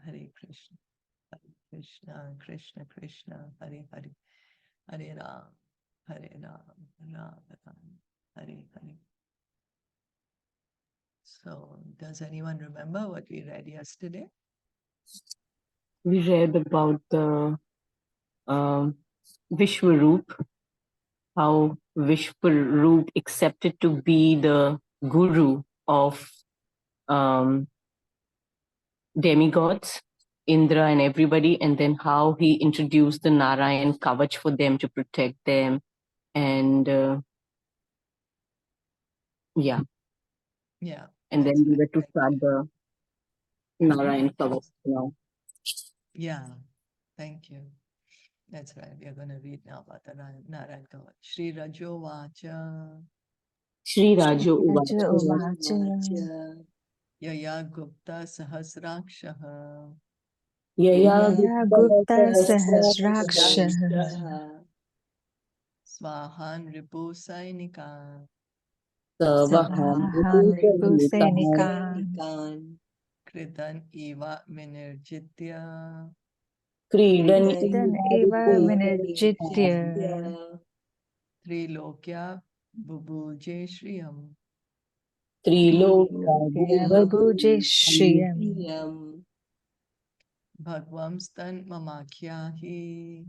Hare Krishna, Hare Krishna, Krishna Krishna, Hare Hare, Hare Ram, Hare Ram, Ram Ram, Hare Hare. So, does anyone remember what we read yesterday? We read about the Vishwaroop, how Vishwaroop accepted to be the guru of demigods, Indra and everybody, and then how he introduced the Nārāyaṇa-kavaca for them to protect them. And Yeah. And then we were to start the Nārāyaṇa-kavaca now. Yeah, thank you. That's right. We are going to read now about the Nārāyaṇa-kavaca. Shri Rajo Vacha. Shri Rajo Vacha. Yaya Gupta Sahasrakshaha. Yaya Gupta Sahasrakshaha. Svahan Ripu Sainika. Svahan Ripu Sainika. Kritan Eva Minirjitya. Kridan Eva Minirjitya. Trilokya Bubuje Shriyam. Trilokya Bubuje Shriyam. Bhagvam Stan Mamakyahi.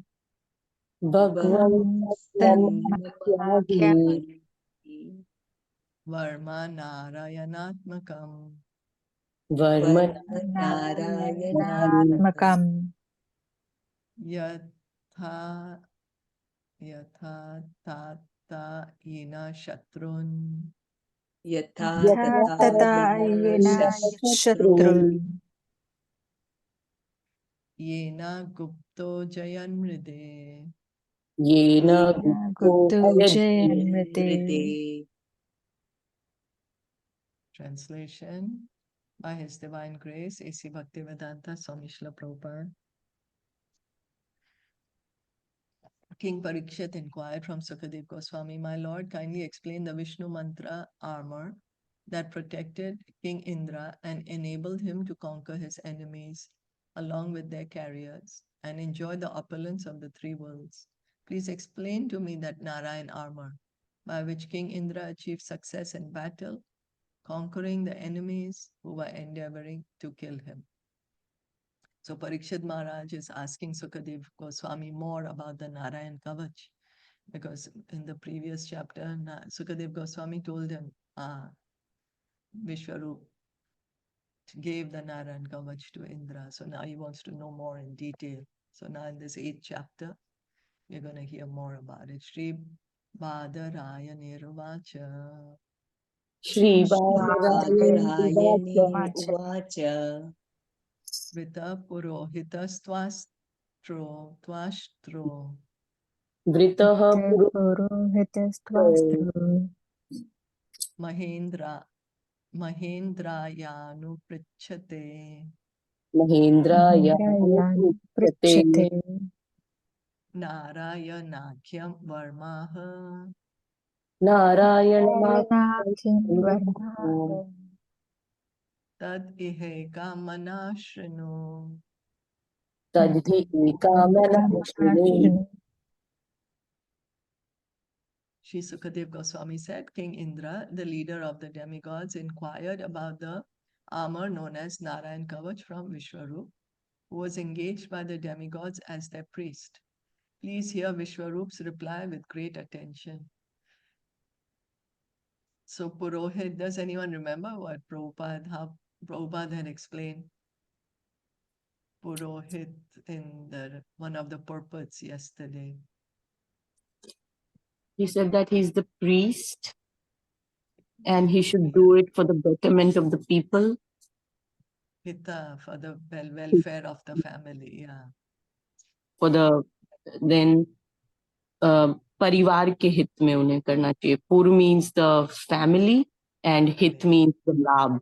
Bhagvam Stan Mamakyahi. Varma Nārāyaṇatmakam. Varma Nārāyaṇatmakam. Yatha Tata Ina Shatrun. Yatha Tata Ina Shatrun. Yena Gupto Jayanmride. Yena Gupto Jayanmride. Translation. By His Divine Grace, A.C. Bhaktivedanta Swami Srila Prabhupada. King Parikshit inquired from Sukadev Goswami, "My Lord, kindly explain the Vishnu mantra armor that protected King Indra and enabled him to conquer his enemies along with their carriers and enjoy the opulence of the three worlds. Please explain to me that Narayan armor by which King Indra achieved success in battle, conquering the enemies who were endeavoring to kill him." So Parikshit Maharaj is asking Sukadev Goswami more about the Nārāyaṇa-kavaca, because in the previous chapter, Sukadev Goswami told him, Vishwaroop gave the Nārāyaṇa-kavaca to Indra. So now he wants to know more in detail. So now in this 8th chapter, we're going to hear more about it. Shri Badarayana-vacha. Shri Badarayana-vacha. Vrita Purohita Twastro. Vritaha Purohita Twastro. Mahendrayanu Prichate. Mahendrayanu Prichate. Nārāyaṇakyam Varmaha. Nārāyaṇakyam Varmaha. Tad iheka manashrinu. Shri Sukadev Goswami said, King Indra, the leader of the demigods, inquired about the armor known as Nārāyaṇa-kavaca from Vishwaroop, who was engaged by the demigods as their priest. Please hear Vishwaroop's reply with great attention. So Purohit, does anyone remember what how Prabhupada had explained Purohit in one of the purports yesterday? He said that he's the priest and he should do it for the betterment of the people. Hita, for the welfare of the family, yeah. For the, then, परिवार के हित में उन्हें करना चाहिए. Pur means the family and hit means the labh.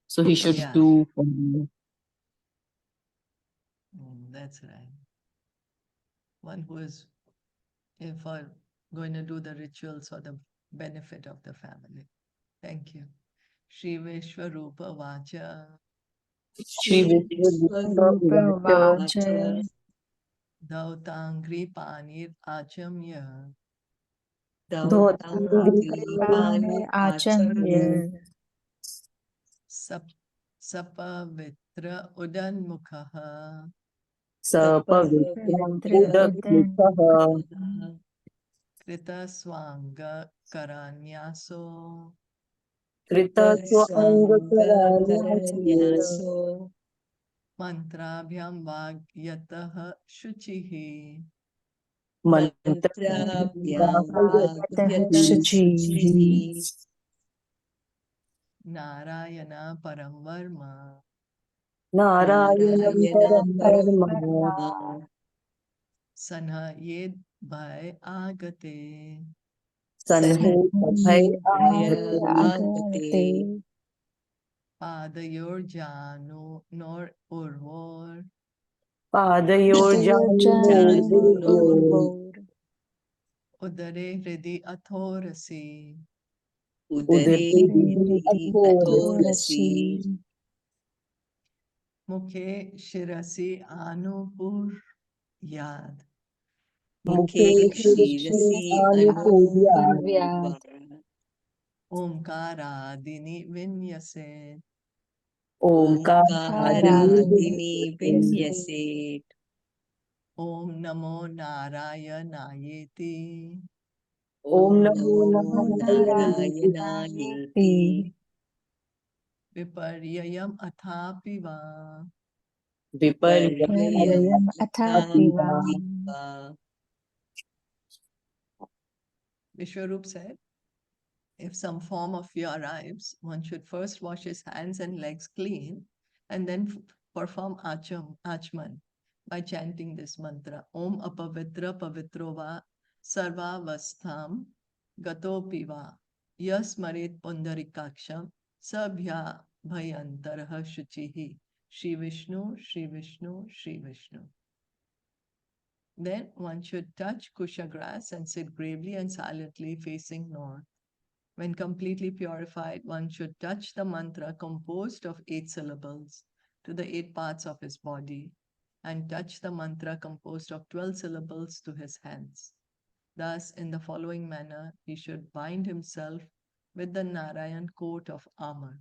So he should do. That's right. One who is going to do the rituals for the benefit of the family. Thank you. Shri Vishwarupa Vacha. Shri Rupa Vishwarupa Vacha Dautangri Panir Achamya Dhotangri Pane Achamya Sap Sapavitra Udanmukha Sapavitra Pavitra Udan Udamukha Krita Swanga Karanyaso Krita Swangakaranya Mantrabhyam Vagyataha Shuchihi Mantra Yatah Shuchihi Nārāyaṇa Param Varma Nārayanam Param Parabrahma Parama Sanha Yed Bhai Agate Sanhe Bhai Sanhe Agate Agate Padayor Janu Nor Urvor Padayor Janu Janu Urvor Urvor Udare Hridi Athorasi Udare Vidhi Athorasi Athorasi Mukhe Shirasi Anupur Yad Mukhe Shri Anupurya Purvyat Omkaradini Vinyase Omkaradini Karadini Om Namo Nārāyaṇayeti Om Namo Nārāyaṇayeti Viparyayam Athapiva Paryam Athapiva Vishwarup said, if some form of fear arrives, one should first wash his hands and legs clean and then perform achman by chanting this mantra. Om apavitra pavitrova sarvavastham gatopiva yasmarit pundarikaksham sabhya bhayantarah shuchihi. Shri Vishnu, Shri Vishnu, Shri Vishnu. Then one should touch kusha grass and sit gravely and silently facing north. When completely purified, one should touch the mantra composed of 8 syllables to the 8 parts of his body and touch the mantra composed of 12 syllables to his hands. Thus, in the following manner, he should bind himself with the Narayan coat of armor.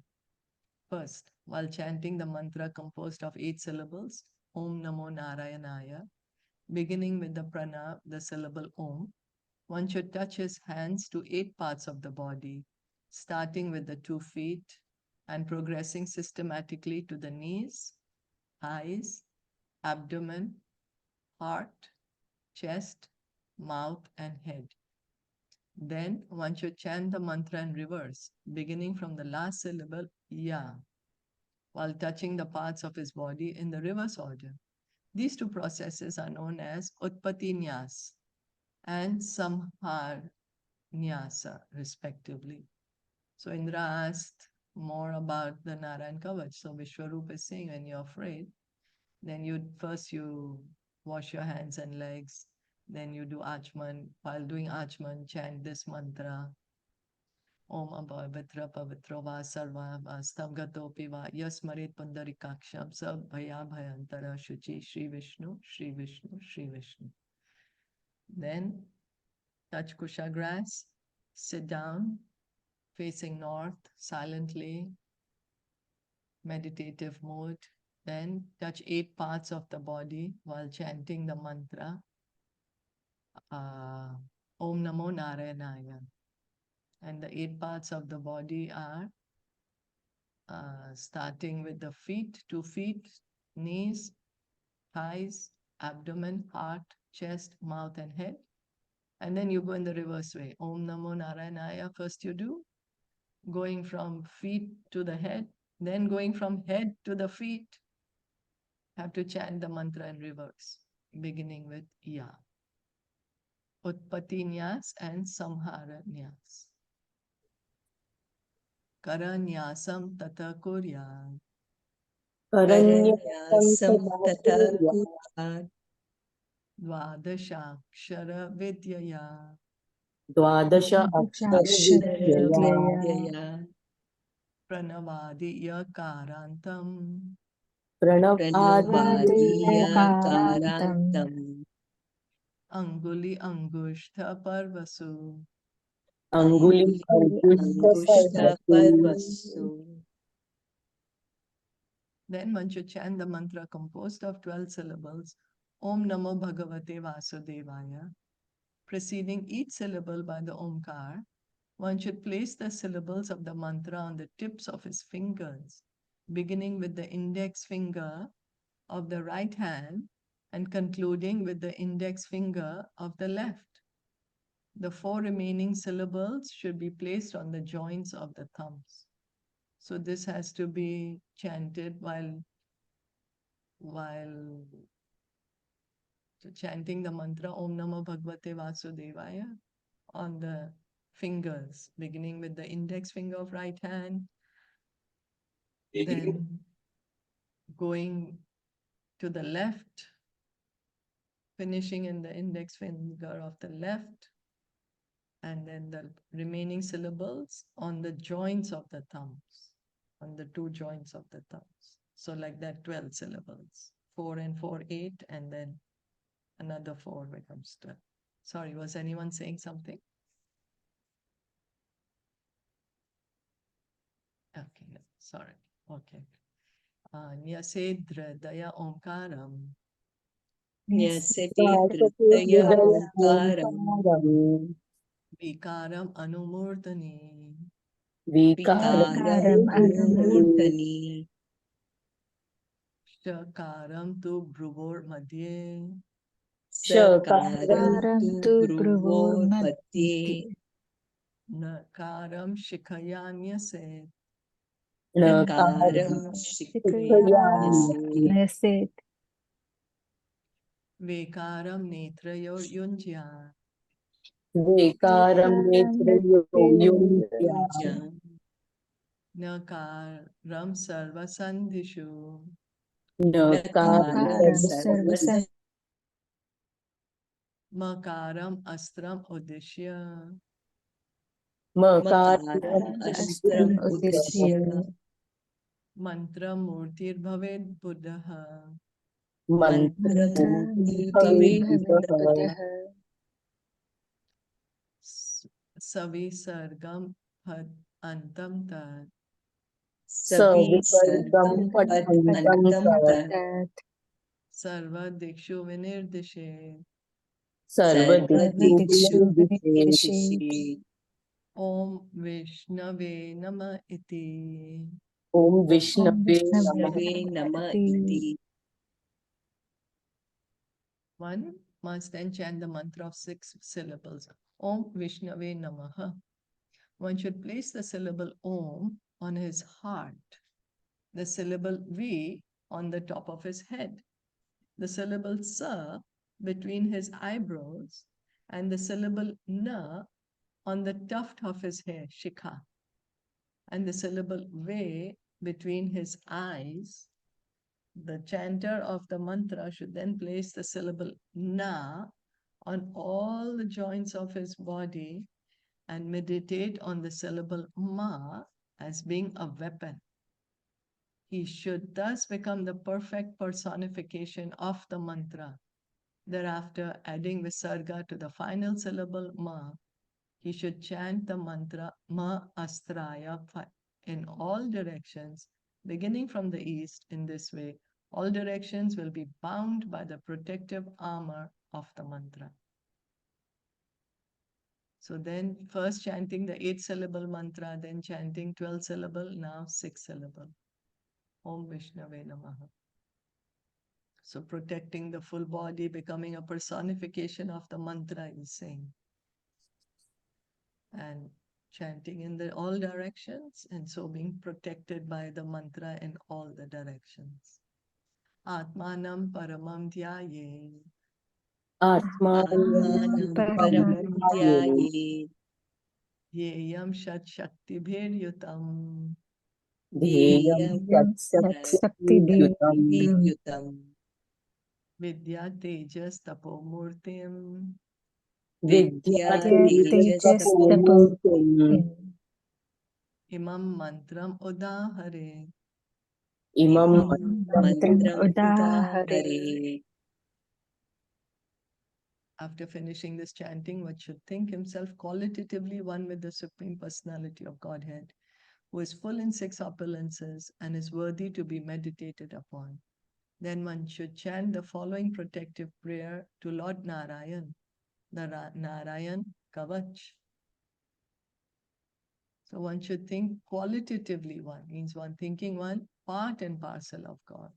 First, while chanting the mantra composed of 8 syllables, Om Namo Nārayanaya, beginning with the prana, the syllable Om, one should touch his hands to 8 parts of the body, starting with the 2 feet and progressing systematically to the knees, eyes, abdomen, heart, chest, mouth, and head. Then one should chant the mantra in reverse, beginning from the last syllable Ya, while touching the parts of his body in the reverse order. These 2 processes are known as Utpatti Nyas and Samhar Nyasa, respectively. So Indra asked more about the Nārāyaṇa-kavaca. So Vishwarupa is saying, when you're afraid, then you wash your hands and legs, then you do Achman. While doing Achman, chant this mantra. Om Abhavitra Pavitrova Sarva Vastam Gatopi Va Yasmarit Pundarikaksham Sab Bhaya Bhayantara Shuchi Shri Vishnu, Shri Vishnu, Shri Vishnu. Then touch kusha grass, sit down, facing north, silently, meditative mode. Then touch 8 parts of the body while chanting the mantra Om Namo Nārayanaya. And the 8 parts of the body are starting with the feet, 2 feet, knees, thighs, abdomen, heart, chest, mouth, and head. And then you go in the reverse way. Om Namo Nārayanaya, first you do, going from feet to the head, then going from head to the feet. Have to chant the mantra in reverse, beginning with Ya. Utpatti Nyas and Samhara Nyas. Karanyasam tata kuryat. Karanyasam Tata Dvadashakshara vidyaya. Dvadasha Akshara Vidyaya Akshara Pranavadi yakarantam. Pranavadiyakarantam Anguli Angushta Parvasu. Anguli Angushta Parvasu. Then one should chant the mantra composed of 12 syllables, Om Namo Bhagavate Vasudevaya. Preceding each syllable by the Omkar, one should place the syllables of the mantra on the tips of his fingers, beginning with the index finger of the right hand and concluding with the index finger of the left. The 4 remaining syllables should be placed on the joints of the thumbs. So this has to be chanted while chanting the mantra Om Namo Bhagavate Vasudevaya on the fingers, beginning with the index finger of right hand, then going to the left, finishing in the index finger of the left, and then the remaining syllables on the joints of the thumbs, on the 2 joints of the thumbs. So like that, 12 syllables, 4 and 4, 8, and then another 4 becomes 12. Sorry, was anyone saying something? Okay, no, sorry. Okay. Nyasedra Daya Omkaram. Nyasetidritaya Omkaram Vikaram Anumurdani. Vikaram Anumurdani Shakaram tu Bruvor Madhye. Sakaram tu Bruvor Madhye Nakaram Shikayanyase. Nakaram Shikayanyase Vekaram Netrayor Yunjya. Vekaram Yunja Nakaram Sarvasandhishu. Nakaram Sarvasandhishu Makaram Astram Udishya. Makaram Astram Uddishya Mantra Murtir Bhaved Buddha. Mantra Murti Bhavet Buddha Savi Sargam Pad Antam Tad. Savi Sargam Pad Antam Tat Sarva Dikshu Vinirdishe. Sarva Dikshu Vinirshit Om Vishnave Nama Iti. Om Vishnave Vishnave Nama Iti. One must then chant the mantra of 6 syllables. Om Vishnave Namaha. One should place the syllable Om on his heart, the syllable V on the top of his head, the syllable Sa between his eyebrows, and the syllable Na on the tuft of his hair, Shikha, and the syllable Ve between his eyes. The chanter of the mantra should then place the syllable Na on all the joints of his body and meditate on the syllable Ma as being a weapon. He should thus become the perfect personification of the mantra. Thereafter, adding Visarga to the final syllable Ma, he should chant the mantra Ma Astraya in all directions, beginning from the east. In this way, all directions will be bound by the protective armor of the mantra. So then first chanting the 8-syllable mantra, then chanting 12-syllable, now 6-syllable. Om Vishnave Namaha. So protecting the full body, becoming a personification of the mantra is saying. And chanting in all directions, and so being protected by the mantra in all the directions. Atmanam paramam dhyaye. Atmanam Paramam Dhyaye Yeyam shat shakti bhir yutam. Dheyam Sat Sakti Yutam Vidya tejas tapomurtim. Vidya Tejas Tapam Imam mantram udahare. Imam mantram udahare. After finishing this chanting, one should think himself qualitatively one with the Supreme Personality of Godhead, who is full in 6 opulences and is worthy to be meditated upon. Then one should chant the following protective prayer to Lord Narayan, the Nārāyaṇa-kavaca. So one should think qualitatively one, means one thinking one part and parcel of God.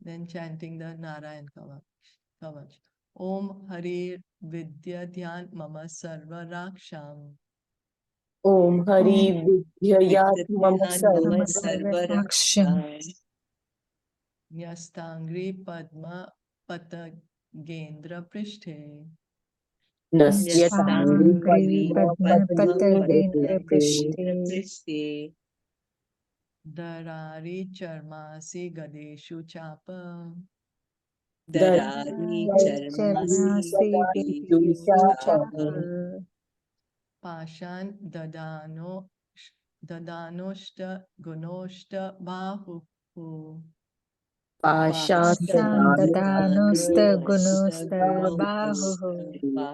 Then chanting the Nārāyaṇa-kavaca. Om Hari Vidya Dhyan Mama Sarva Raksham. Om Hari Vidyayat Mama Mama Sarva sarvaraksham. Nyastangri Padma Patagendra Prishthe. Nyastangri Padma padmapatagendra prishte. Darari Charmasi Gadeshu Chapa. Darari charmasi gedeshu chapa. Pashan Dadanoshta Gunoshta Bahu. Pashan Sandadanosta gunosta bahu.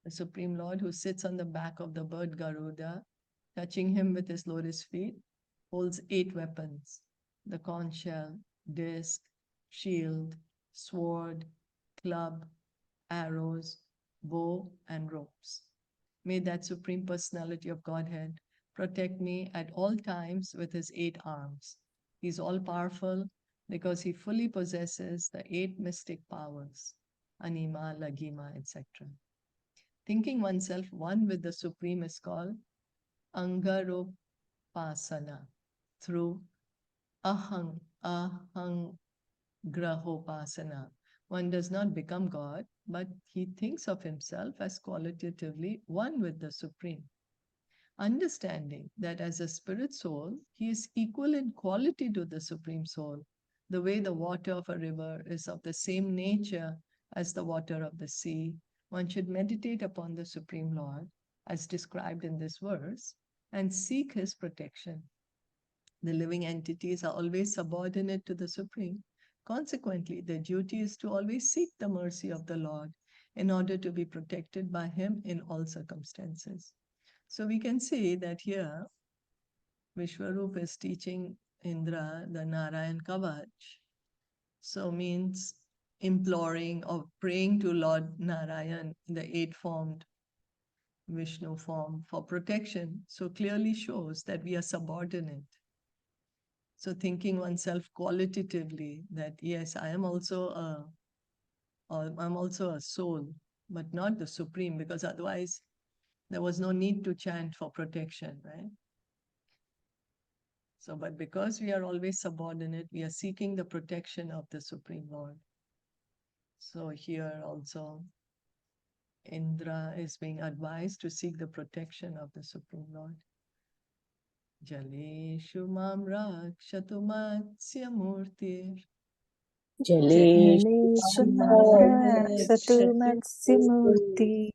The Supreme Lord, who sits on the back of the bird Garuda, touching him with his lotus feet, holds 8 weapons: the conch shell, disc, shield, sword, club, arrows, bow, and ropes. May that Supreme Personality of Godhead protect me at all times with his 8 arms. He is all-powerful because he fully possesses the 8 mystic powers, Anima, Lagima, etc. Thinking oneself one with the Supreme is called Angarupasana through Grahopasana. One does not become God, but he thinks of himself as qualitatively one with the Supreme. Understanding that as a spirit soul, he is equal in quality to the Supreme Soul, the way the water of a river is of the same nature as the water of the sea, one should meditate upon the Supreme Lord, as described in this verse, and seek his protection. The living entities are always subordinate to the Supreme. Consequently, their duty is to always seek the mercy of the Lord in order to be protected by him in all circumstances. So we can say that here, Vishwarup is teaching Indra the Nārāyaṇa-kavaca. So means imploring or praying to Lord Narayan in the 8-formed Vishnu form for protection. So clearly shows that we are subordinate. So thinking oneself qualitatively that yes, I'm also a soul, but not the Supreme, because otherwise there was no need to chant for protection, right? So, but because we are always subordinate, we are seeking the protection of the Supreme Lord. So here also, Indra is being advised to seek the protection of the Supreme Lord. Jaleshu mam rakshatu matsya murtir. Jaleshu marakshatu matsimurti.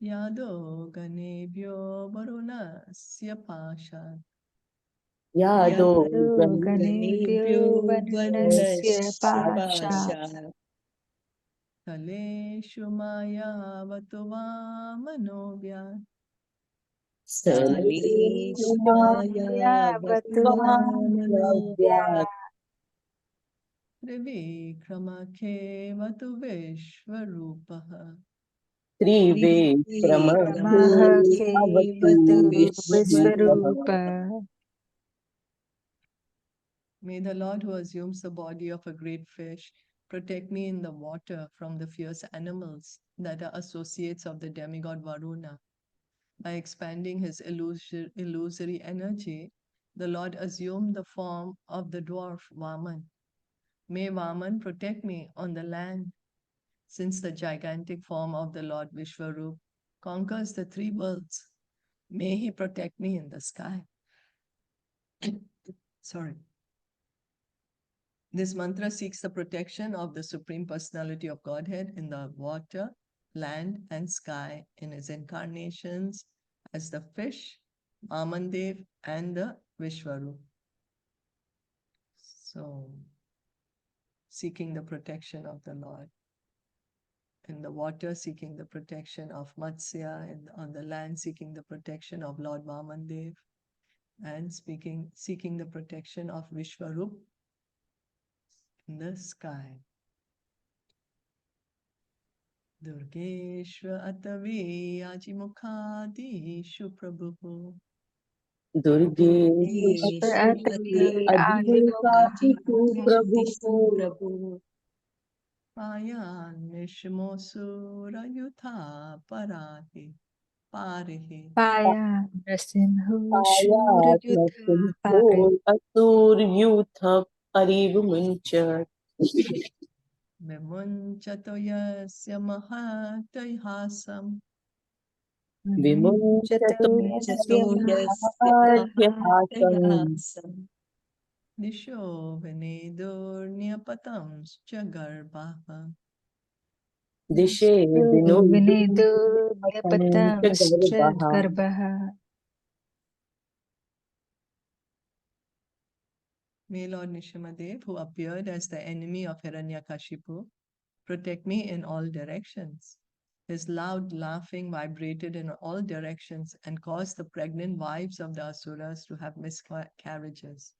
Yado ganebhyo varunasya pashat. Yado Ganebhyo vanasya pashat. Taleshu mayavatu vamanobhyat. Saleshu mayavatu vamanobhyat. Trivikramakevatu vishvarupaha. Mahakevatu Vishvarupa. May the Lord, who assumes the body of a great fish, protect me in the water from the fierce animals that are associates of the demigod Varuna. By expanding his illusory energy, the Lord assumed the form of the dwarf Vaman. May Vaman protect me on the land, since the gigantic form of the Lord Vishwarup conquers the 3 worlds. May he protect me in the sky. Sorry. This mantra seeks the protection of the Supreme Personality of Godhead in the water, land, and sky in his incarnations as the fish, Vamandev, and the Vishwarup. So, seeking the protection of the Lord. In the water, seeking the protection of Matsya, and on the land, seeking the protection of Lord Vamandev, and seeking the protection of Vishwarup in the sky. Durgeshwa Atave Ajimukhadishu Prabhu. Durge Prabhu Payan Nishmosura Yutha Parati Parihi. Paya Narasimho Shura Yudha Pare Asur Yutha Parivumuncha Vimunchato Yasya Mahatayhasam Vimunchato Yasya Vimunchato Disho Venedur Nyapatam Garbhaha. Dishe Vinedu Nyapatam Garbhaha. Garbhaha. May Lord Nishamadev, who appeared as the enemy of Hiranyakashipu, protect me in all directions. His loud laughing vibrated in all directions and caused the pregnant wives of the Asuras to have miscarriages.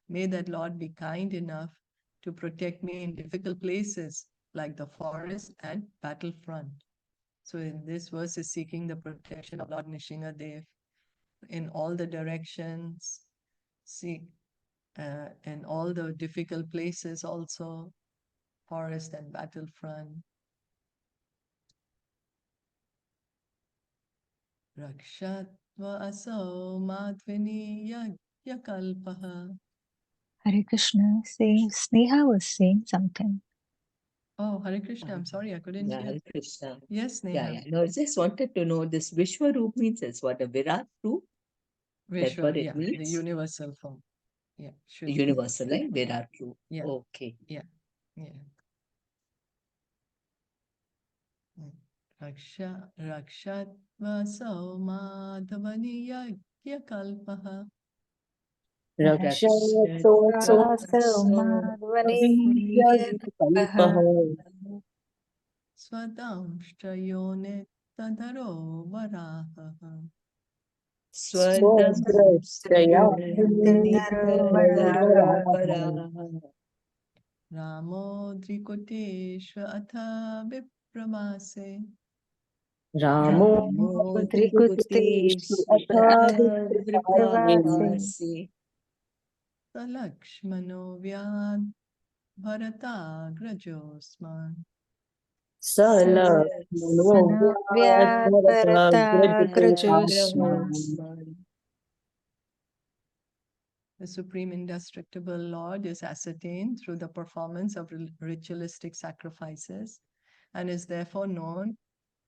May that Lord be kind enough to protect me in difficult places like the forest and battlefront. So in this verse is seeking the protection of Lord Nishingadev in all the directions, in all the difficult places also, forest and battlefront. Rakshatva aso madhvini yakalpaha. Hare Krishna says, Sneha was saying something. Oh, Hare Krishna, I'm sorry, I couldn't Yeah, hear. Hare Krishna. Yes, Sneha. Yeah. No, I just wanted to know this Vishwaroop means it's what, a Virat roop? That's Vishwa, what it yeah, the means? universal form. Yeah, should be. Universal, right? Virat roop. Yeah. Okay. Yeah. Rakshatva so madhavani yakalpaha. Swadamshchayone tadharo varaha. Ramo drikoteshva atha viprabhase. Ramo Salakshmano vyad bharatagrajosman. The Supreme Indestructible Lord is ascertained through the performance of ritualistic sacrifices and is therefore known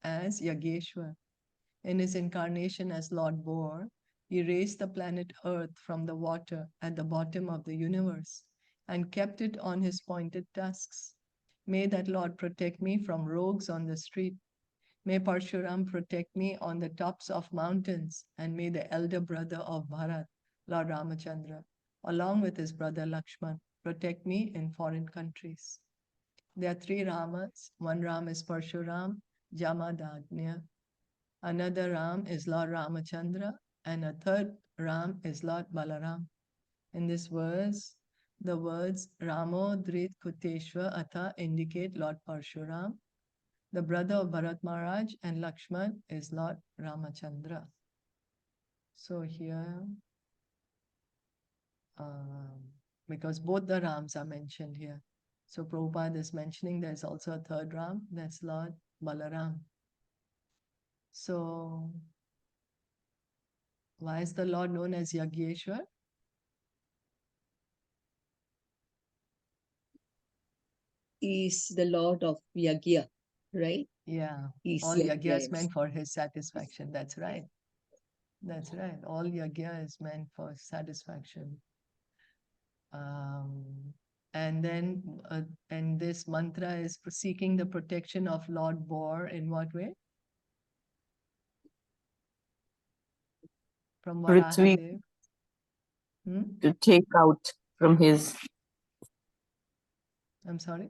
as Yageshwar. In his incarnation as Lord Boar, he raised the planet Earth from the water at the bottom of the universe and kept it on his pointed tusks. May that Lord protect me from rogues on the street. May Parshuram protect me on the tops of mountains, and may the elder brother of Bharat, Lord Ramachandra, along with his brother Lakshman, protect me in foreign countries. There are three Ramas. One Ram is Parshuram, Jamadagnya. Another Ram is Lord Ramachandra, and a third Ram is Lord Balaram. In this verse, the words Ramo Drit Kuteshwa Atha indicate Lord Parshuram. The brother of Bharat Maharaj and Lakshman is Lord Ramachandra. So here, because both the Rams are mentioned here. So Prabhupada is mentioning there's also a third Ram, that's Lord Balaram. So why is the Lord known as Yageshwar? Is the Lord of Yagya, right? Yeah, He's all Yagya Yagya is himself. meant for his satisfaction. That's right. That's right. All Yagya is meant for satisfaction. And then, and this mantra is seeking the protection of Lord Boar in what way? from Prithvi Varahadev. Hmm? to take out from his, I'm sorry?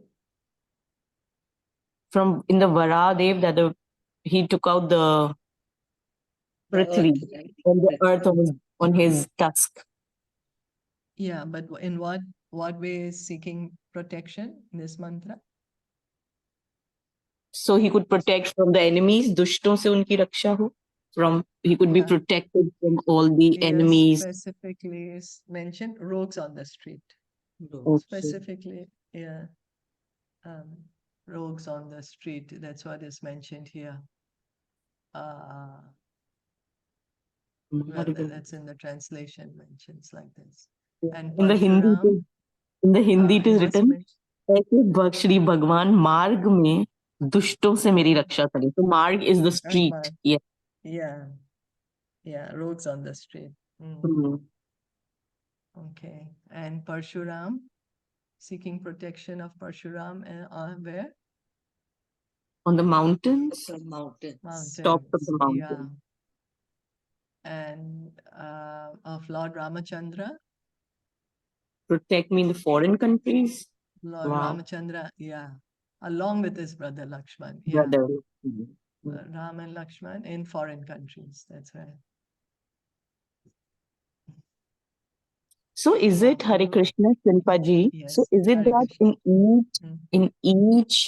from in the Varahadev that he took out the The Prithvi earth, right? and the Prithvi. earth on his tusk. Yeah, but in what way is seeking protection in this mantra? So he could protect from the enemies, dushton se unki raksha ho. He could be Yeah. protected from all the Here enemies. specifically is mentioned rogues on the street. Rogues. Specifically, yeah. Rogues on the street, that's what is mentioned here. Well, that's in the translation mentions like this. And In the Parshuram, Hindi it is what's written, mentioned? ऐसे श्री भगवान मार्ग में दुष्टों से मेरी रक्षा करें. So marg is the street. Marg. Yeah. Yeah, rogues on the street. Okay. And Parshuram, seeking protection of Parshuram, where? On the mountains. From mountains. Top of the mountain. Yeah. And of Lord Ramachandra? Protect me in the foreign countries. Lord Ramachandra, yeah. Along with his brother Lakshman. Yeah. Brother. Ram and Lakshman in foreign countries. That's right. So is it Hare Krishna Shilpaji? Yes. So is it Hare that Krishna. in each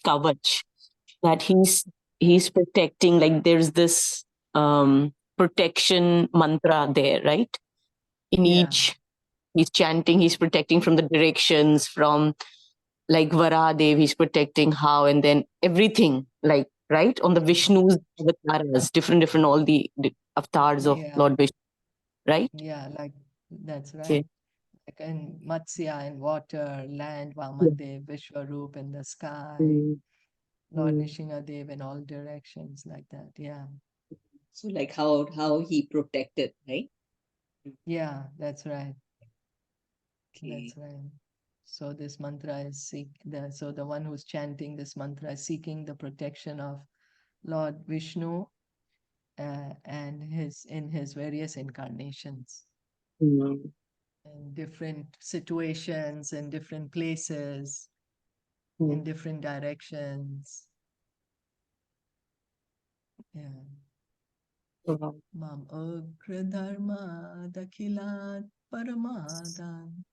kavach that he's protecting, like there's this protection mantra there, right? In each he's chanting, he's protecting from the directions, from like Varahadev, he's protecting how, and then everything, like, right? On the Vishnu's avatars, different, all the avatars of Lord Vishnu, right? Yeah, like that's right. Okay. Like in Matsya in water, land, Vamadev, Vishwaroop in the sky, Lord Nishingadev in all directions, like that. Yeah. So like how he protected, right? Yeah, that's right. Okay. That's right. So this mantra is so the one who's chanting this mantra is seeking the protection of Lord Vishnu and in his various incarnations. In different situations, in different places, in different directions. Yeah. Mam agra dharma dakhilat paramadan.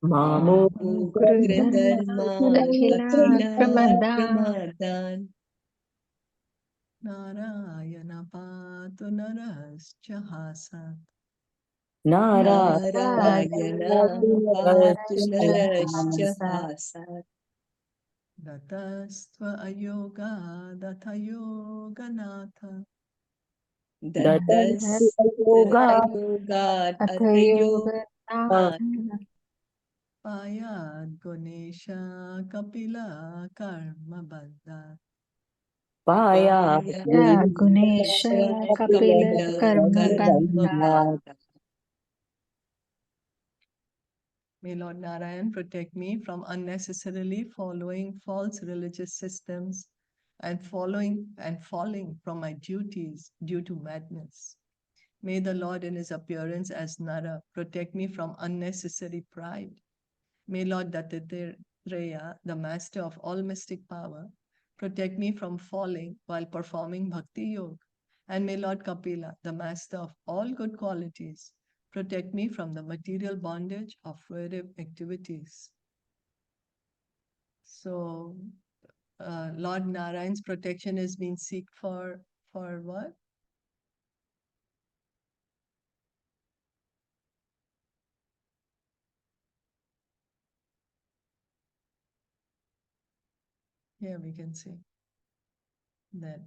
Pramadan. Nārāyaṇa-pātu narascha hasat. Nārāyaṇa-kavaca hasat. Datastva ayoga datayoganatha. Payad Ganesha Kapila Karma Bandha. Gunesha Kapila Karma Bandha. May Lord Narayan protect me from unnecessarily following false religious systems and falling from my duties due to madness. May the Lord in his appearance as Nara protect me from unnecessary pride. May Lord Dattatreya, the master of all mystic power, protect me from falling while performing Bhakti Yoga. And may Lord Kapila, the master of all good qualities, protect me from the material bondage of fruitive activities. So, Lord Narayan's protection is being sought for what? Here we can see that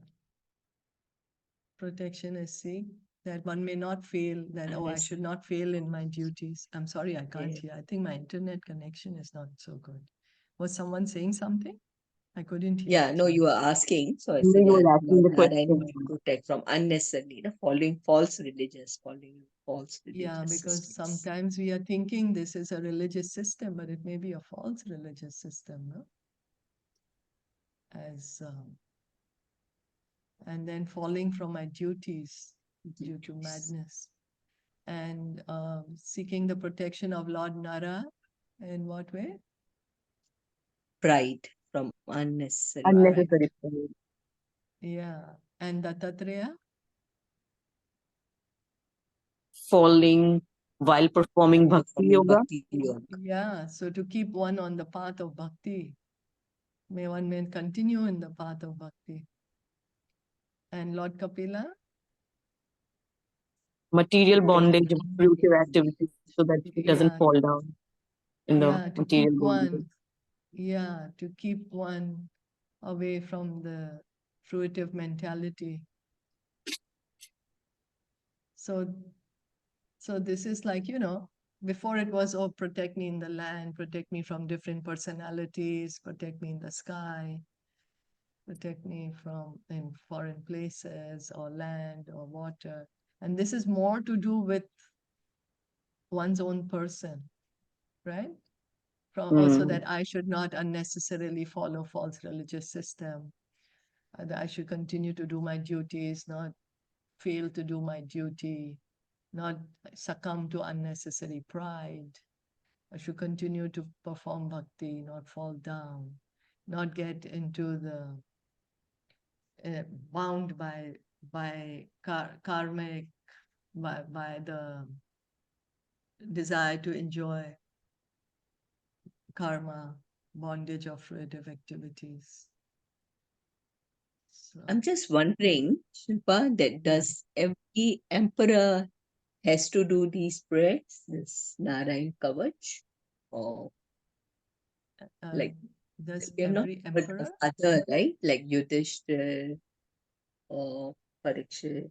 protection is sought, that one may not fail, that, oh, I should not fail in my duties. I'm sorry, I can't hear. I think my internet connection is not so good. Was someone saying something? I couldn't hear. Yeah, no, you were asking. So I You said, were yeah, asking the Lord Narayan question. will protect from unnecessarily, following false religious, Yeah, because systems. sometimes we are thinking this is a religious system, but it may be a false religious system, no? And then falling from my duties. due to madness. And seeking the protection of Lord Nara, in what way? Pride from unnecessary pride. Unnecessary pride. Yeah. And Dattatreya? Falling while performing bhakti yoga. Bhakti yoga. Yeah. So to keep one on the path of bhakti. May one may continue in the path of bhakti. And Lord Kapila? Material bondage of fruitive activities so that it doesn't Yeah. fall down in the Yeah, to material keep bondage. one. Yeah, to keep one away from the fruitive mentality. So this is like, before it was, oh, protect me in the land, protect me from different personalities, protect me in the sky, protect me from in foreign places or land or water. And this is more to do with one's own person, right? From also that I should not unnecessarily follow false religious system. That I should continue to do my duties, not fail to do my duty, not succumb to unnecessary pride. I should continue to perform bhakti, not fall down, not get into the bound by karmic, by the desire to enjoy karma, bondage of fruitive activities. So, I'm just wondering, Shilpa, that does every emperor has to do these prayers, this Nārāyaṇa-kavaca? Or like does we have not every heard emperor? of other, right? Like Yudhishthira or Parikshit,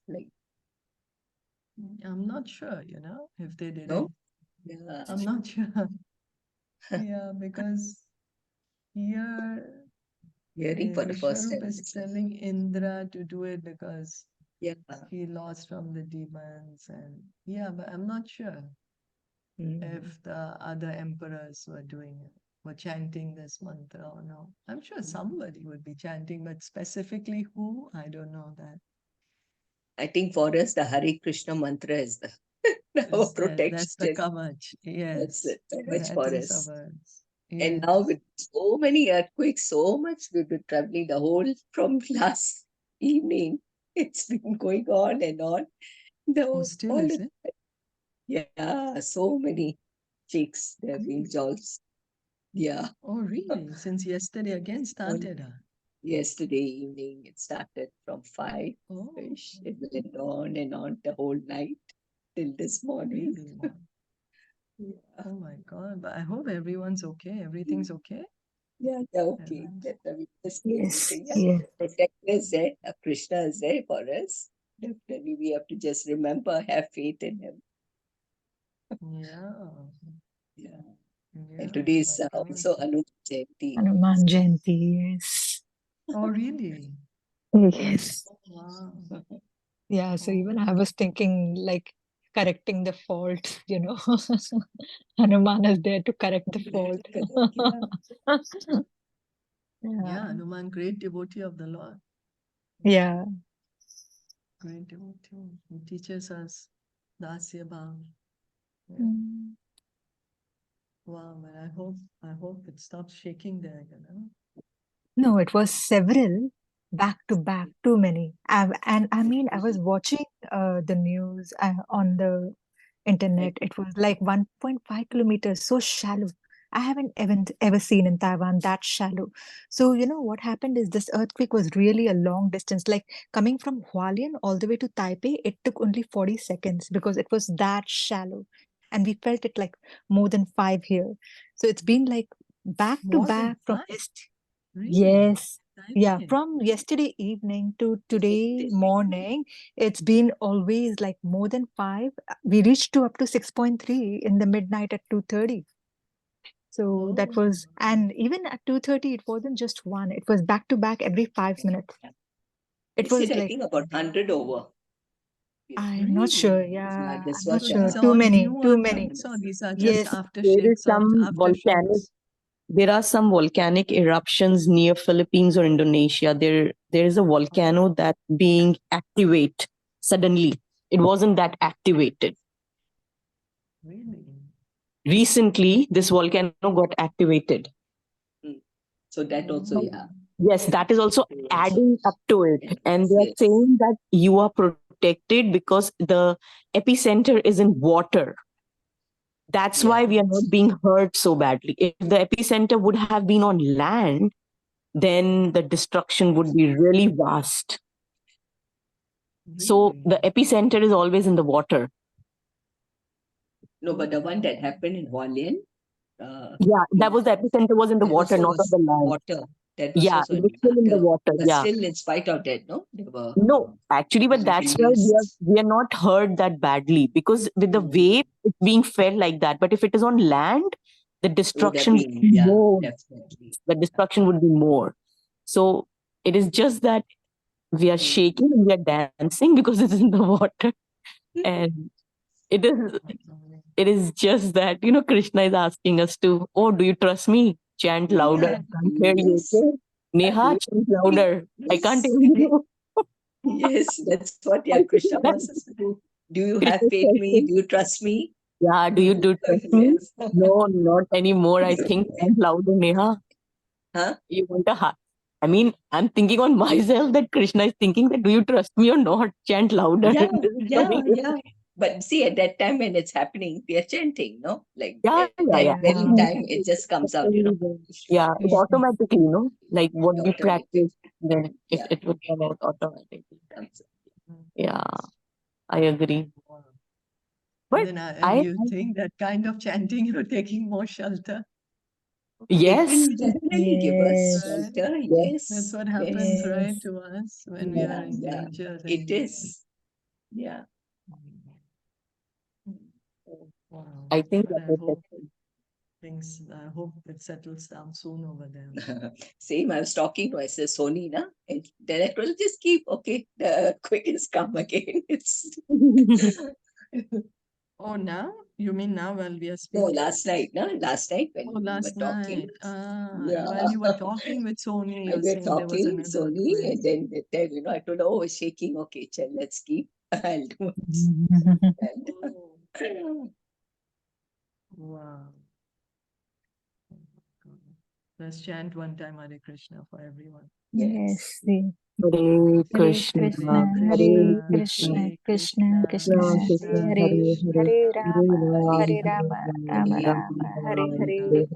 like I'm not sure, if they did it. no? Yeah. I'm not sure. Yeah, because here Hearing for the first Vishwarup time. is telling Indra to do it because Yeah. he lost from the demons, and yeah, but I'm not sure if the other emperors were doing it, were chanting this mantra or no. I'm sure somebody would be chanting, but specifically who, I don't know that. I think for us, the Hare Krishna mantra is the our protection. That's the kavach. Yes, That's it. So much that for is us. ours. And now Yes. with so many earthquakes, so much we've been traveling the whole from last evening. It's been going on and on. Oh, still is it? Yeah, so many chicks there have been jolts. Yeah. Oh, really? Since yesterday again started, huh? Yesterday evening it started from 5 Oh, ish. It went on and on the whole night till this morning. really? Yeah. Oh my God. But I hope everyone's okay. Everything's okay. Yeah, they're okay. Everyone's- We just Yes, yeah. yes. Protector is there. Krishna is there for us. Definitely, we have to just remember, have faith in him. Yeah. Yeah. Yeah. And today is my God. also Hanuman Jayanti. Hanuman Jayanti, yes. Oh, really? Yes. Oh, wow. Yeah, so Oh. even I was thinking like correcting the fault, Hanuman is there to correct the fault. Yeah, Hanuman, great devotee of the Lord. Yeah. Great devotee. He teaches us Dasya Bhav. Yeah. Mm. Wow, but I hope it stops shaking there, No, it was several back to back, too many. And I mean, I was watching the news on the internet. It was like 1.5 kilometers, so shallow. I haven't ever seen in Taiwan that shallow. So, what happened is this earthquake was really a long distance. Like coming from Hualien all the way to Taipei, it took only 40 seconds because it was that shallow. And we felt it like more than 5 here. So it's been like back to More than back from 5? this. Really? Yes. Yeah, Taipei? from yesterday evening to today morning, it's been always like more than 5. We reached to up to 6.3 in the midnight at 2:30. So that Oh. was, and even at 2:30, it wasn't just one, it was back to back every 5 minutes. They It was said, I like, think about 100 over. I'm not sure. Really? Yeah, That's I'm not what So sure. these are Too all many, new too many. earthquakes, or these are just Yes. There is aftershocks or some volcanic. aftershocks? There are some volcanic eruptions near Philippines or Indonesia. There is a volcano that's being activate suddenly. It wasn't that activated. Really? Recently, this volcano got activated. So that also, yeah. Yes, that is also adding up to it. And they are Yes. saying that you are protected because the epicenter is in water. That's why we are not being hurt so badly. If the epicenter would have been on land, then the destruction would be really vast. So the epicenter is always in the water. No, but the one that happened in Hualien. Yeah, that was the epicenter was in the water, not on the land. Water. That Yeah, also it was still in the water. But Yeah. still, in spite of that, no, they were. No, actually, but that's why we are not hurt that badly, because with the wave, it's being felt like that. But if it is on land, the destruction would be more. Definitely. The destruction would be more. So it is just that we are shaking and we are dancing because it's in the water. And it is just that, Krishna is asking us to, oh, do you trust me? Chant louder. I can't hear you. Okay? Neha, chant louder. I can't hear you. Yes, that's what Krishna wants us to do. Do you have faith in me? Do you trust me? Yeah, do you trust me? No, not anymore. I think chant louder, Neha. Huh? You want a I mean, I'm thinking on myself that Krishna is thinking that do you trust me or not? Chant louder. Yeah. But see, at that time when it's happening, we are chanting, no? Like that very time, it just comes out, Yeah, it automatically, like what we practice, then it would come out automatically. Yeah, I agree. But then you think that kind of chanting, you're taking more shelter. Yes. It will definitely give us shelter. Yes. That's what happens, right, to us when we are in danger. It is. Yeah. Wow. I think But I hope it settles down soon over there. Same, I was talking to my sister Sony, and then I told just keep, okay, the quickest come again. It's Oh, now? You mean now while we are speaking? no, last night when last we were talking. While you were talking with Sony, you were saying there was talking another Sony, quiz. and then I told her, oh, it's shaking. Okay, chal, let's keep. I'll do it. Wow. Let's chant one time Hare Krishna for everyone. Yes. Hare Hare Krishna, Krishna, Hare Krishna, Krishna Krishna, Hare Hare, Hare Rama, Hare Rama, Rama Rama, Hare Hare.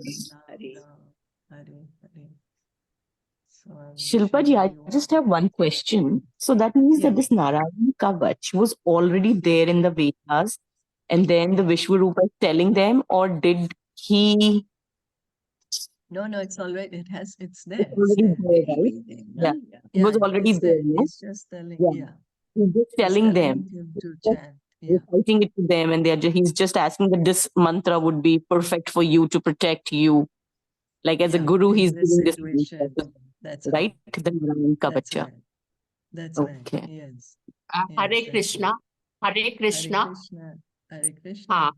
Shilpa ji, I just have one question. So that means that this Nārāyaṇa-kavaca was already there in the Vedas, and then the Vishwarupa is telling them, or did he? No, it's already, it's there. It's already there, right? Yeah. It was already there. He's just telling, He's just telling them. To chant. Reciting it to them, and he's just asking that this mantra would be perfect for you to protect you. Like as a guru, he's giving this mantra. That's right. The Nārāyaṇa-kavaca. That's okay. Right. Yes. Hare Krishna. Hare Krishna. Hare Krishna.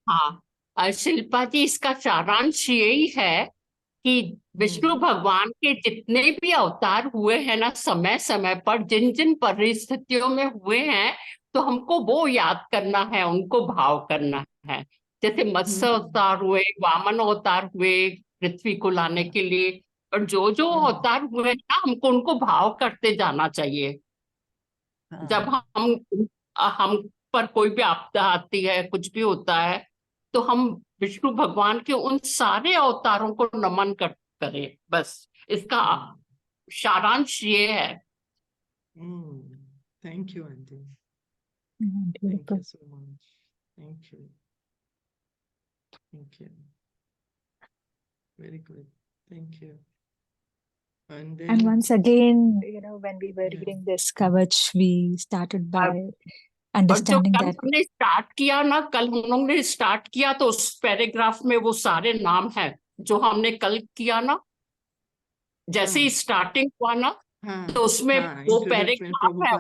हाँ शिल्पा जी, इसका सारांश यही है कि विष्णु भगवान के जितने भी अवतार हुए हैं ना, समय समय पर जिन जिन परिस्थितियों में हुए हैं, तो हमको वो याद करना है, उनको भाव करना है। जैसे मत्स्य अवतार हुए, वामन अवतार हुए पृथ्वी को लाने के लिए, और जो जो अवतार हुए ना, हमको उनको भाव करते जाना चाहिए। जब हम पर कोई भी आपदा आती है, कुछ भी होता है, तो हम विष्णु भगवान के उन सारे अवतारों को नमन करें। बस इसका सारांश ये है। Thank you, Auntie. Thank you so much. Thank you. Very good. Thank you. And once again, when we were reading this Kavach, we started by understanding that. हमने स्टार्ट किया ना, कल हम लोग ने स्टार्ट किया, तो उस पैराग्राफ में वो सारे नाम हैं जो हमने कल किया ना। जैसे ही स्टार्टिंग हुआ ना, तो उसमें वो पैराग्राफ है,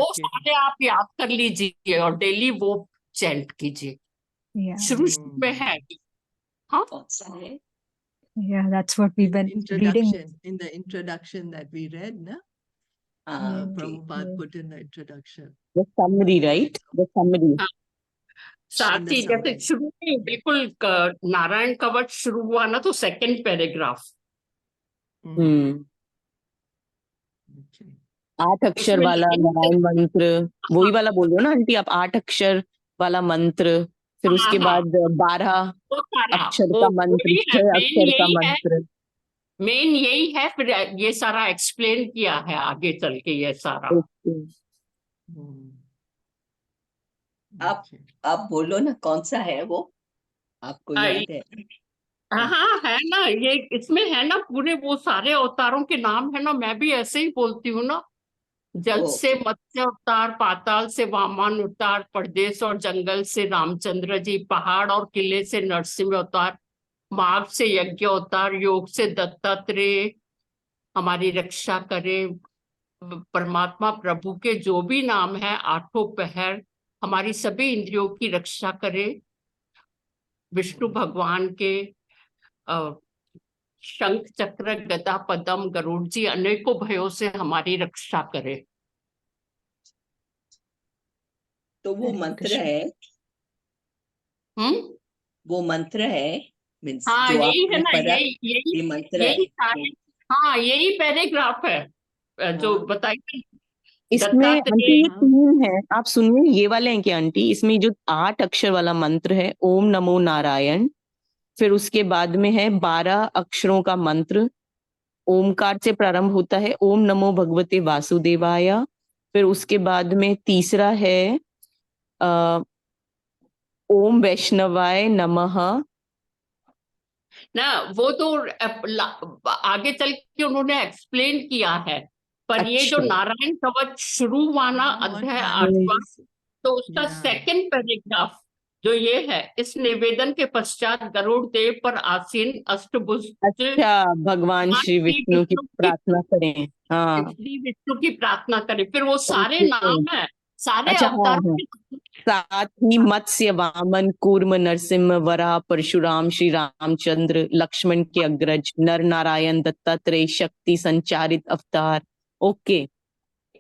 वो सारे आप याद कर लीजिए और डेली वो चैंट कीजिए। शुरू में है। Yeah, that's what we've been reading. In the introduction that we read, no? Prabhupada put in the introduction. The summary, right? The summary. हाँ, साथ ही जैसे शुरू में बिल्कुल नारायण कवच शुरू हुआ ना, तो सेकंड पैराग्राफ Okay. 8 अक्षर उसमें वाला नारायण मंत्र, वही वाला बोल रहे हो ना आंटी आप? 8 अक्षर वाला मंत्र, फिर उसके हाँ, बाद 12 वो सारा अक्षर वो का मंत्र, वही है, 6 अक्षर का मंत्र। मेन यही है। फिर ये सारा एक्सप्लेन किया है आगे चल के, ये सारा। ओके। आप बोलो ना, कौन सा है वो, आपको याद है? हाँ है ना, ये इसमें है ना पूरे वो सारे अवतारों के नाम है ना। मैं भी ऐसे ही बोलती हूँ ना। जल से मत्स्य अवतार, पाताल से वामन अवतार, परदेश और जंगल से रामचंद्र जी, पहाड़ और किले से नरसिंह अवतार, मार्ग से यज्ञ अवतार, योग से दत्तात्रेय हमारी रक्षा करे। परमात्मा प्रभु के जो भी नाम है, आठों पहर हमारी सभी इंद्रियों की रक्षा करे। विष्णु भगवान के शंख चक्र गदा पद्म गरुड़ जी अनेकों भयों से हमारी रक्षा करे। तो वो मंत्र है, वो मंत्र है, मीन्स हाँ जो यही है आपने ना, पढ़ा, यही ये मंत्र यही है। सारे, हाँ यही पैराग्राफ है जो बताइए। इसमें आंटी ये 3 है, आप सुनिए, ये वाले हैं क्या आंटी? इसमें जो 8 अक्षर वाला मंत्र है, ओम नमो नारायण, फिर उसके बाद में है 12 अक्षरों का मंत्र, ओमकार से प्रारंभ होता है, ओम नमो भगवते वासुदेवाय। फिर उसके बाद में तीसरा है ओम वैष्णवाय नमः। ना वो तो आगे चल के उन्होंने एक्सप्लेन किया है, पर ये जो नारायण कवच शुरू हुआ ना अध्याय 8वां, तो उसका सेकंड पैराग्राफ जो ये है, इस निवेदन के पश्चात गरुड़ देव पर आसीन अष्टभुज भगवान श्री विष्णु की प्रार्थना करें। हाँ, श्री विष्णु की प्रार्थना करें। फिर वो सारे नाम है, सारे अच्छा, अवतार साथ ही मत्स्य वामन कूर्म नरसिंह वराह परशुराम श्री रामचंद्र लक्ष्मण के अग्रज नर नारायण दत्तात्रेय शक्ति संचारित अवतार। ओके।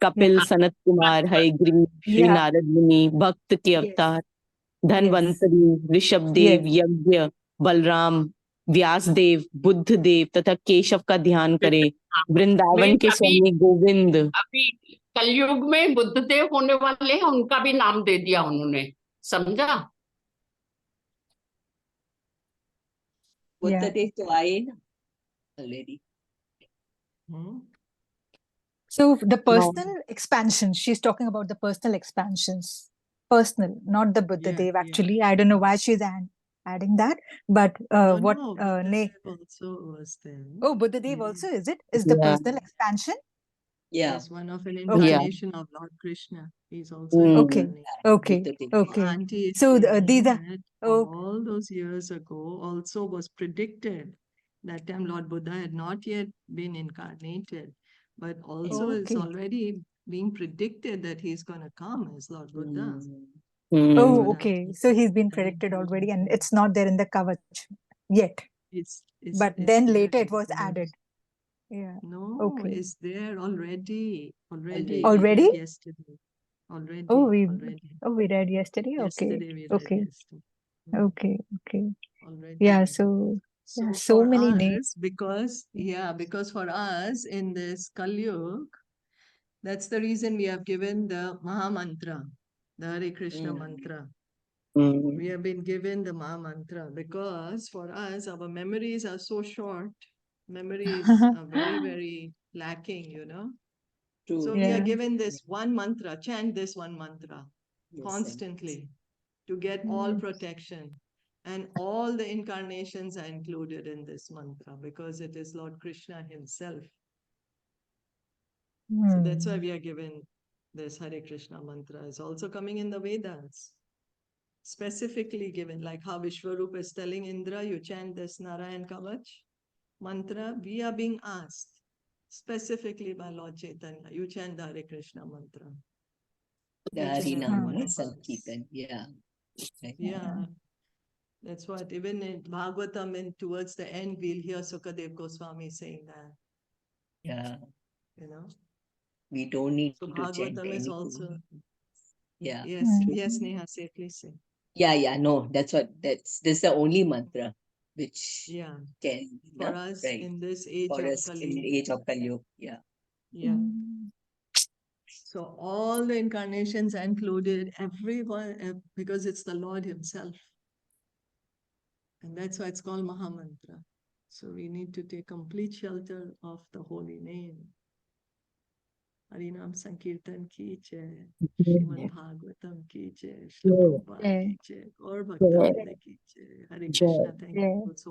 कपिल सनत कुमार हयग्रीव श्री नारद मुनि भक्त के अवतार, धनवंतरी ऋषभदेव यज्ञ बलराम व्यासदेव बुद्ध देव तथा केशव का ध्यान करें। वृंदावन के स्वामी गोविंद। अभी कलयुग में बुद्ध देव होने वाले हैं, उनका भी नाम दे दिया उन्होंने, समझा? बुद्ध देव तो आए ना already. So the personal expansion, she's talking about the personal expansions. Personal, not the Buddha Dev actually. I don't know why she's adding that. But what Buddha Dev also was there. Oh, Buddha Dev also, is it? Is the personal expansion? Yes, one of an incarnation of Lord Krishna. He's also an incarnation. Okay. Auntie, So these are all those years ago also was predicted. That time Lord Buddha had not yet been incarnated, but also it's already being predicted that he's going to come as Lord Buddha. Oh, okay. So he's been predicted already, and it's not there in the Kavach yet. But then later it was added. Yeah. No, it's there already. Already. Yesterday. Already. Oh, we read yesterday. Yesterday we read okay. Yesterday. Okay. Already. Yeah. So many names. Because for us in this Kalyug, that's the reason we have given the Maha Mantra, the Hare Krishna mantra. We have been given the Maha Mantra because for us, our memories are so short. Memories are very, very lacking, True. So we are given this one mantra, chant this one mantra constantly to get all protection. And all the incarnations are included in this mantra because it is Lord Krishna himself. So that's why we are given this Hare Krishna mantra. It's also coming in the Vedas. Specifically given, like how Vishwarupa is telling Indra, you chant this Nārāyaṇa-kavaca mantra. We are being asked specifically by Lord Chaitanya, you chant the Hare Krishna mantra. Yeah. That's what, even in Bhagavatam, and towards the end, we'll hear Sukadev Goswami saying that. Yeah. You know? We don't need so to chant Bhagavatam is anything. also, Yeah. Yes, Mm. yes, Neha, say, please say. Yeah. No, that's this is the only mantra which Yeah, can, for no? us Right. in this age For of us in Kali. the age of Kali. Yeah. Yeah. Mm. So all the incarnations included, everyone, because it's the Lord himself. And that's why it's called Mahamantra. So we need to take complete shelter of the holy name. Harinam Sankirtan ki jai, Srimad Bhagavatam ki jai, Srila Prabhupada Jai. ki jai, Gaur Bhakta Vrinda ki jai. Hare Krishna. Thank Jai. you so